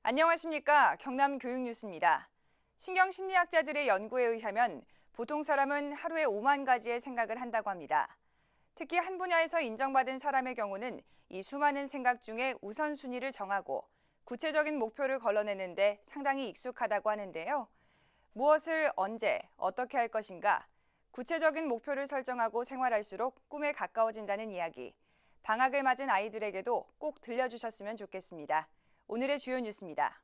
안녕하십니까. 경남교육뉴스입니다. 신경심리학자들의 연구에 의하면 보통 사람은 하루에 5만 가지의 생각을 한다고 합니다. 특히 한 분야에서 인정받은 사람의 경우는 이 수많은 생각 중에 우선순위를 정하고 구체적인 목표를 걸러내는데 상당히 익숙하다고 하는데요. 무엇을 언제, 어떻게 할 것인가, 구체적인 목표를 설정하고 생활할수록 꿈에 가까워진다는 이야기, 방학을 맞은 아이들에게도 꼭 들려주셨으면 좋겠습니다. 오늘의 주요 뉴스입니다.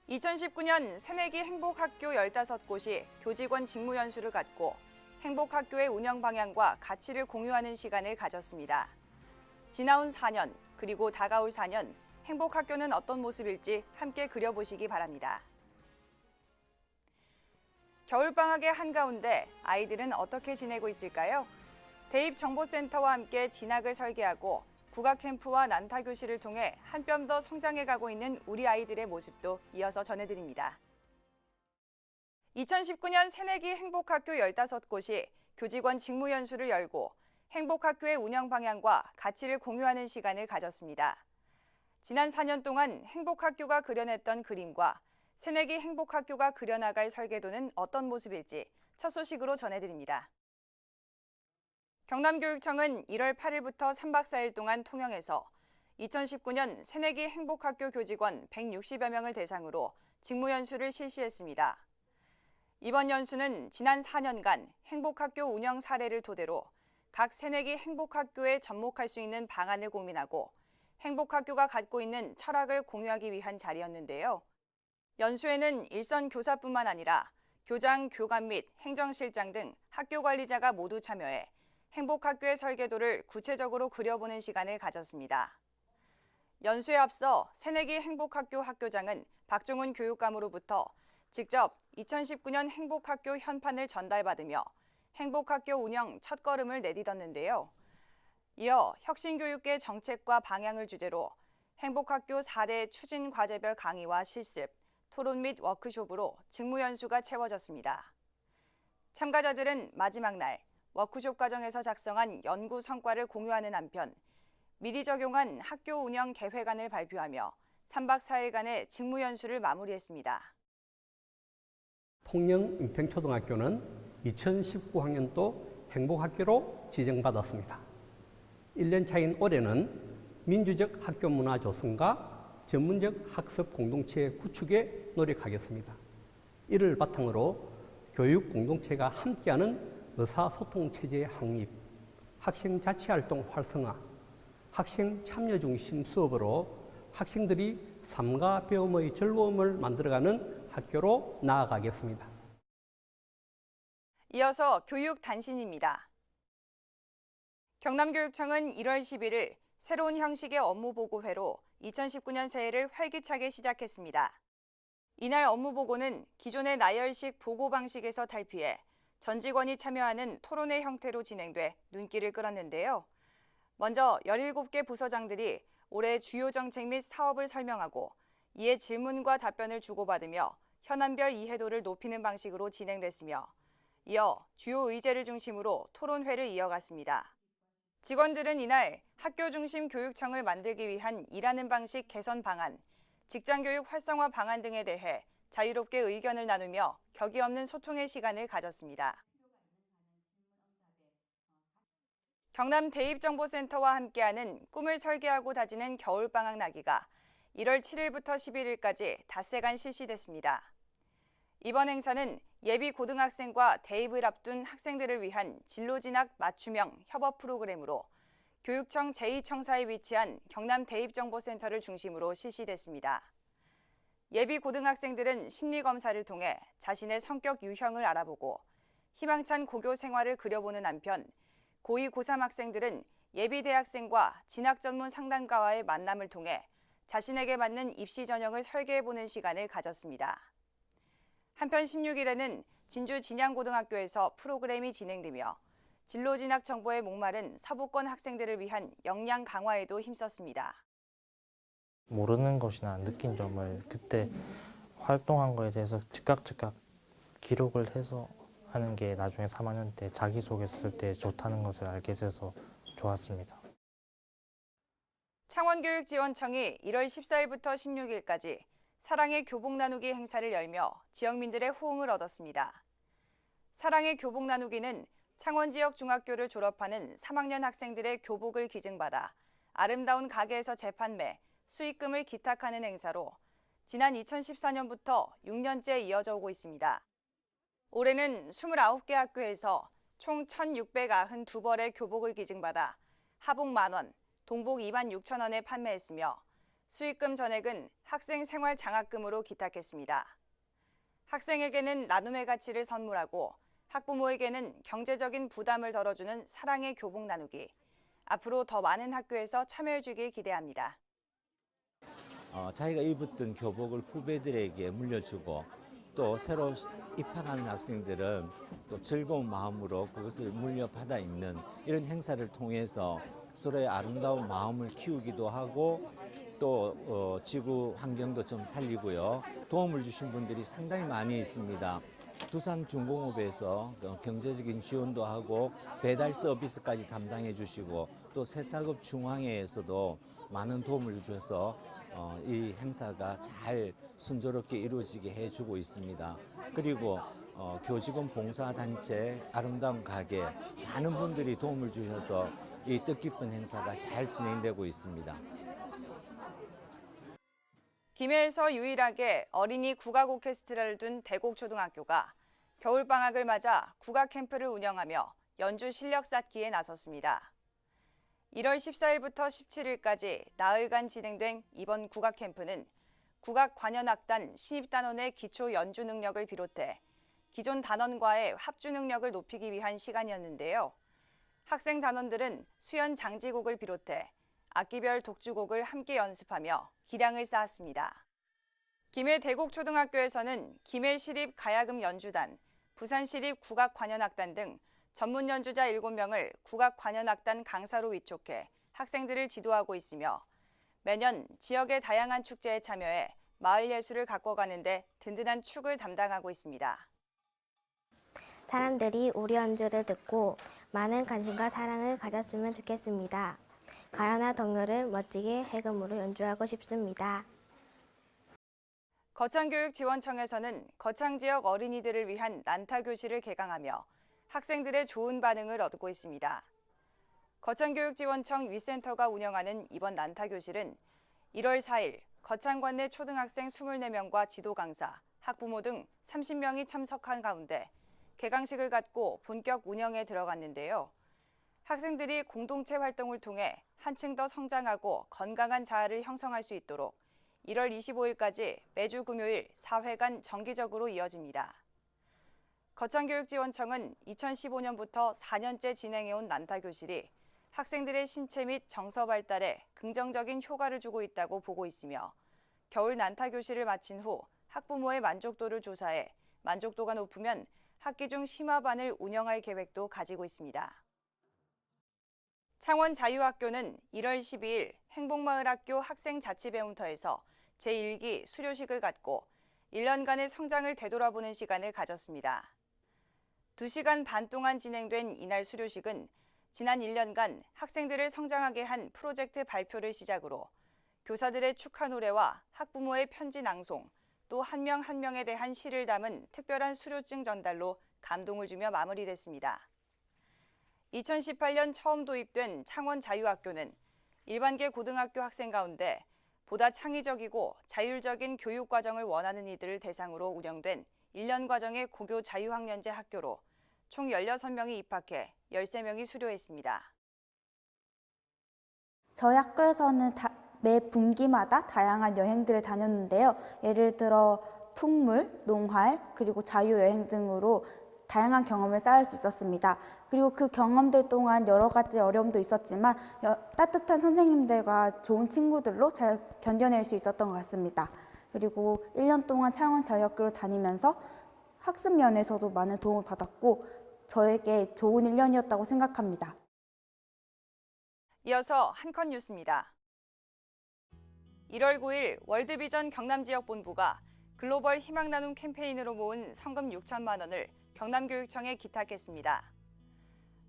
2019년 새내기 행복학교 15곳이 교직원 직무연수를 갖고 행복학교의 운영 방향과 가치를 공유하는 시간을 가졌습니다. 지나온 4년, 그리고 다가올 4년, 행복학교는 어떤 모습일지 함께 그려보시기 바랍니다. 겨울방학의 한가운데 아이들은 어떻게 지내고 있을까요? 대입정보센터와 함께 진학을 설계하고 국악캠프와 난타교실을 통해 한 뼘 더 성장해가고 있는 우리 아이들의 모습도 이어서 전해드립니다. 2019년 새내기 행복학교 15곳이 교직원 직무연수를 열고 행복학교의 운영 방향과 가치를 공유하는 시간을 가졌습니다. 지난 4년 동안 행복학교가 그려냈던 그림과 새내기 행복학교가 그려나갈 설계도는 어떤 모습일지 첫 소식으로 전해드립니다. 경남교육청은 1월 8일부터 3박 4일 동안 통영에서 2019년 새내기 행복학교 교직원 160여 명을 대상으로 직무연수를 실시했습니다. 이번 연수는 지난 4년간 행복학교 운영 사례를 토대로 각 새내기 행복학교에 접목할 수 있는 방안을 고민하고 행복학교가 갖고 있는 철학을 공유하기 위한 자리였는데요. 연수에는 일선 교사뿐만 아니라 교장, 교감 및 행정실장 등 학교 관리자가 모두 참여해 행복학교의 설계도를 구체적으로 그려보는 시간을 가졌습니다. 연수에 앞서 새내기 행복학교 학교장은 박종훈 교육감으로부터 직접 2019년 행복학교 현판을 전달받으며 행복학교 운영 첫걸음을 내딛었는데요. 이어 혁신교육계 정책과 방향을 주제로 행복학교 4대 추진 과제별 강의와 실습, 토론 및 워크숍으로 직무연수가 채워졌습니다. 참가자들은 마지막 날 워크숍 과정에서 작성한 연구 성과를 공유하는 한편 미리 적용한 학교 운영 계획안을 발표하며 3박 4일간의 직무연수를 마무리했습니다. 통영 임평초등학교는 2019학년도 행복학교로 지정받았습니다. 1년 차인 올해는 민주적 학교 문화 조성과 전문적 학습 공동체 구축에 노력하겠습니다. 이를 바탕으로 교육 공동체가 함께하는 의사소통 체제의 확립, 학생 자치활동 활성화, 학생 참여 중심 수업으로 학생들이 삶과 배움의 즐거움을 만들어가는 학교로 나아가겠습니다. 이어서 교육 단신입니다. 경남교육청은 1월 11일 새로운 형식의 업무보고회로 2019년 새해를 활기차게 시작했습니다. 이날 업무보고는 기존의 나열식 보고 방식에서 탈피해 전 직원이 참여하는 토론회 형태로 진행돼 눈길을 끌었는데요. 먼저 17개 부서장들이 올해 주요 정책 및 사업을 설명하고 이에 질문과 답변을 주고받으며 현안별 이해도를 높이는 방식으로 진행됐으며 이어 주요 의제를 중심으로 토론회를 이어갔습니다. 직원들은 이날 학교 중심 교육청을 만들기 위한 일하는 방식 개선 방안, 직장교육 활성화 방안 등에 대해 자유롭게 의견을 나누며 격이 없는 소통의 시간을 가졌습니다. 경남 대입정보센터와 함께하는 꿈을 설계하고 다지는 겨울방학 나기가 1월 7일부터 11일까지 닷새간 실시됐습니다. 이번 행사는 예비 고등학생과 대입을 앞둔 학생들을 위한 진로진학 맞춤형 협업 프로그램으로 교육청 제2청사에 위치한 경남 대입정보센터를 중심으로 실시됐습니다. 예비 고등학생들은 심리검사를 통해 자신의 성격 유형을 알아보고 희망찬 고교 생활을 그려보는 한편 고2, 고3 학생들은 예비 대학생과 진학 전문 상담가와의 만남을 통해 자신에게 맞는 입시 전형을 설계해보는 시간을 가졌습니다. 한편 16일에는 진주 진양고등학교에서 프로그램이 진행되며 진로진학 정보에 목마른 서부권 학생들을 위한 역량 강화에도 힘썼습니다. 모르는 것이나 느낀 점을 그때 활동한 거에 대해서 즉각 기록을 해서 하는 게 나중에 3학년 때 자기소개 쓸 때 좋다는 것을 알게 돼서 좋았습니다. 창원 창원교육지원청이 1월 14일부터 16일까지 사랑의 교복 나누기 행사를 열며 지역민들의 호응을 얻었습니다. 사랑의 교복 나누기는 창원 지역 중학교를 졸업하는 3학년 학생들의 교복을 기증받아 아름다운 가게에서 재판매, 수익금을 기탁하는 행사로 지난 2014년부터 6년째 이어져 오고 있습니다. 올해는 29개 학교에서 총 1,692벌의 교복을 기증받아 하복 만원, 동복 26,000원에 판매했으며 수익금 전액은 학생 생활 장학금으로 기탁했습니다. 학생에게는 나눔의 가치를 선물하고 학부모에게는 경제적인 부담을 덜어주는 사랑의 교복 나누기. 앞으로 더 많은 학교에서 참여해주길 기대합니다. 자기가 입었던 교복을 후배들에게 물려주고 또 새로 입학하는 학생들은 또 즐거운 마음으로 그것을 물려받아 입는 이런 행사를 통해서 서로의 아름다운 마음을 키우기도 하고 또 지구 환경도 좀 살리고요. 도움을 주신 분들이 상당히 많이 있습니다. 두산중공업에서 경제적인 지원도 하고 배달 서비스까지 담당해 주시고 또 세탁업 중앙회에서도 많은 도움을 주셔서 이 행사가 잘 순조롭게 이루어지게 해주고 있습니다. 그리고 교직원 봉사단체 아름다운 가게 많은 분들이 도움을 주셔서 이 뜻깊은 행사가 잘 진행되고 있습니다. 김해에서 유일하게 어린이 국악 오케스트라를 둔 대곡초등학교가 겨울방학을 맞아 국악 캠프를 운영하며 연주 실력 쌓기에 나섰습니다. 1월 14일부터 17일까지 나흘간 진행된 이번 국악 캠프는 국악 관현악단 신입단원의 기초 연주 능력을 비롯해 기존 단원과의 합주 능력을 높이기 위한 시간이었는데요. 학생 단원들은 수연 장지곡을 비롯해 악기별 독주곡을 함께 연습하며 기량을 쌓았습니다. 김해 대곡초등학교에서는 김해시립 가야금 연주단, 부산시립 국악관현악단 등 전문 연주자 7명을 국악관현악단 강사로 위촉해 학생들을 지도하고 있으며 매년 지역의 다양한 축제에 참여해 마을 예술을 가꿔가는 데 든든한 축을 담당하고 있습니다. 사람들이 우리 연주를 듣고 많은 관심과 사랑을 가졌으면 좋겠습니다. 가요나 덕요를 멋지게 해금으로 연주하고 싶습니다. 거창교육지원청에서는 거창 지역 어린이들을 위한 난타교실을 개강하며 학생들의 좋은 반응을 얻고 있습니다. 거창교육지원청 위센터가 운영하는 이번 난타교실은 1월 4일 거창관 내 초등학생 24명과 지도 강사, 학부모 등 30명이 참석한 가운데 개강식을 갖고 본격 운영에 들어갔는데요. 학생들이 공동체 활동을 통해 한층 더 성장하고 건강한 자아를 형성할 수 있도록 1월 25일까지 매주 금요일 4회간 정기적으로 이어집니다. 거창교육지원청은 2015년부터 4년째 진행해온 난타교실이 학생들의 신체 및 정서 발달에 긍정적인 효과를 주고 있다고 보고 있으며 겨울 난타교실을 마친 후 학부모의 만족도를 조사해 만족도가 높으면 학기 중 심화반을 운영할 계획도 가지고 있습니다. 창원자유학교는 1월 12일 행복마을학교 학생자치배움터에서 제1기 수료식을 갖고 1년간의 성장을 되돌아보는 시간을 가졌습니다. 2시간 반 동안 진행된 이날 수료식은 지난 1년간 학생들을 성장하게 한 프로젝트 발표를 시작으로 교사들의 축하 노래와 학부모의 편지 낭송, 또 한 명 한 명에 대한 시를 담은 특별한 수료증 전달로 감동을 주며 마무리됐습니다. 2018년 처음 도입된 창원자유학교는 일반계 고등학교 학생 가운데 보다 창의적이고 자율적인 교육 과정을 원하는 이들을 대상으로 운영된 1년 과정의 고교 자유학년제 학교로 총 16명이 입학해 13명이 수료했습니다. 저희 학교에서는 매 분기마다 다양한 여행들을 다녔는데요. 예를 들어 풍물, 농활, 그리고 자유여행 등으로 다양한 경험을 쌓을 수 있었습니다. 그리고 그 경험들 동안 여러 가지 어려움도 있었지만 따뜻한 선생님들과 좋은 친구들로 잘 견뎌낼 수 있었던 것 같습니다. 그리고 1년 동안 창원자유학교를 다니면서 학습 면에서도 많은 도움을 받았고 저에게 좋은 1년이었다고 생각합니다. 이어서 한컷 뉴스입니다. 1월 9일 월드비전 경남지역본부가 글로벌 희망나눔 캠페인으로 모은 성금 6천만 원을 경남교육청에 기탁했습니다.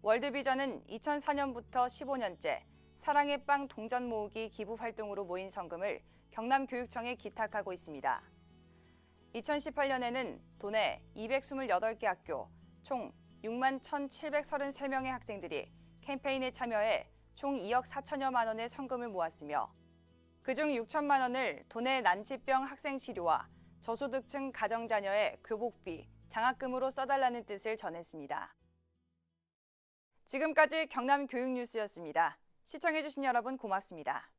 월드비전은 2004년부터 15년째 사랑의 빵 동전 모으기 기부 활동으로 모인 성금을 경남교육청에 기탁하고 있습니다. 2018년에는 도내 228개 학교 총 6만 1,733명의 학생들이 캠페인에 참여해 총 2억 4천여만 원의 성금을 모았으며 그중 6천만 원을 도내 난치병 학생 치료와 저소득층 가정자녀의 교복비, 장학금으로 써달라는 뜻을 전했습니다. 지금까지 경남교육뉴스였습니다. 시청해주신 여러분 고맙습니다.